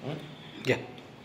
घ्या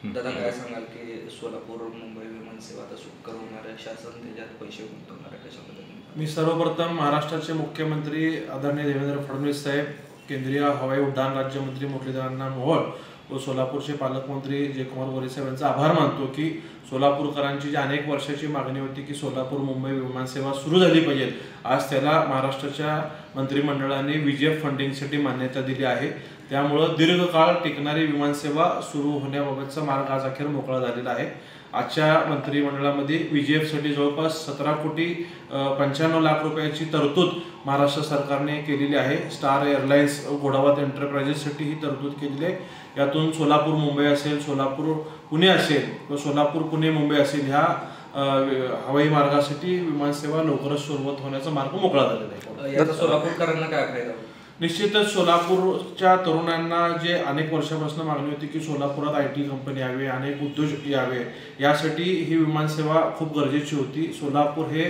दादा, काय सांगाल की सोलापूर मुंबई विमानसेवा आता सुकर होणार आहे, शासन त्याच्यात पैसे गुंतवणार आहे, कशा पद्धतीने? मी सर्वप्रथम महाराष्ट्राचे मुख्यमंत्री आदरणीय देवेंद्र फडणवीस साहेब, केंद्रीय हवाई उड्डाण राज्यमंत्री मुरलीधरांना मोहोळ व सोलापूरचे पालकमंत्री जयकुमार गोरे साहेब यांचा आभार मानतो की सोलापूरकरांची जी अनेक वर्षाची मागणी होती की सोलापूर मुंबई विमानसेवा सुरू झाली पाहिजे, आज त्याला महाराष्ट्राच्या मंत्रिमंडळाने VGF फंडिंगसाठी मान्यता दिली आहे. त्यामुळं दीर्घकाळ टिकणारी विमानसेवा सुरू होण्याबाबतचा मार्ग आज अखेर मोकळा झालेला आहे. आजच्या मंत्रिमंडळामध्ये VGFसाठी जवळपास 17,95 लाख रुपयाची तरतूद महाराष्ट्र सरकारने केलेली आहे. स्टार एअरलाइन्स घोडावत एंटरप्राइजेससाठी ही तरतूद केलेली आहे. यातून सोलापूर मुंबई असेल, सोलापूर पुणे असेल किंवा सोलापूर पुणे मुंबई असेल ह्या हवाई मार्गासाठी विमानसेवा लवकरच सुरुवात होण्याचा मार्ग मोकळा झालेला आहे. याचा सोलापूरकरांना काय फायदा? निश्चितच सोलापूरच्या तरुणांना जे अनेक वर्षापासून मागणी होती की सोलापुरात IT कंपनी यावे, अनेक उद्योग यावे, यासाठी ही विमानसेवा खूप गरजेची होती. सोलापूर हे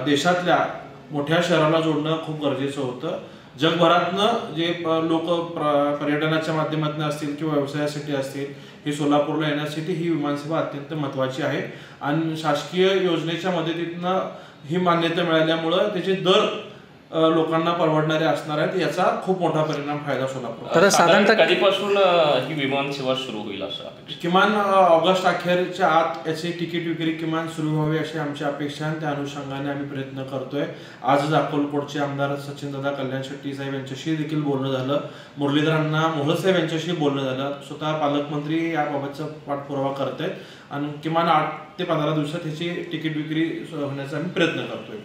देशातल्या मोठ्या शहराला जोडणं खूप गरजेचं होतं. जगभरातनं जे लोक पर्यटनाच्या माध्यमातून असतील किंवा व्यवसायासाठी असतील, हे सोलापूरला येण्यासाठी ही विमानसेवा अत्यंत महत्त्वाची आहे. आणि शासकीय योजनेच्या मदतीतनं ही मान्यता मिळाल्यामुळं त्याचे दर लोकांना परवडणारे असणार आहेत. याचा खूप मोठा परिणाम फायदा सोलापूर. तर साधारणतः कधीपासून ही विमान सेवा सुरू होईल असं? किमान ऑगस्ट अखेरच्या आत याची तिकीट विक्री किमान सुरू व्हावी अशी आमची अपेक्षा आहे. त्या अनुषंगाने आम्ही प्रयत्न करतोय. आजच अक्कलकोटचे आमदार सचिनदादा कल्याण शेट्टी साहेब यांच्याशी देखील बोलणं झालं. मुरलीधरांना मोहोळ साहेब यांच्याशी बोलणं झालं. स्वतः पालकमंत्री याबाबतचा पाठपुरावा करत आहेत आणि किमान 8 ते 15 दिवसात ह्याची तिकीट विक्री होण्याचा आम्ही प्रयत्न करतोय.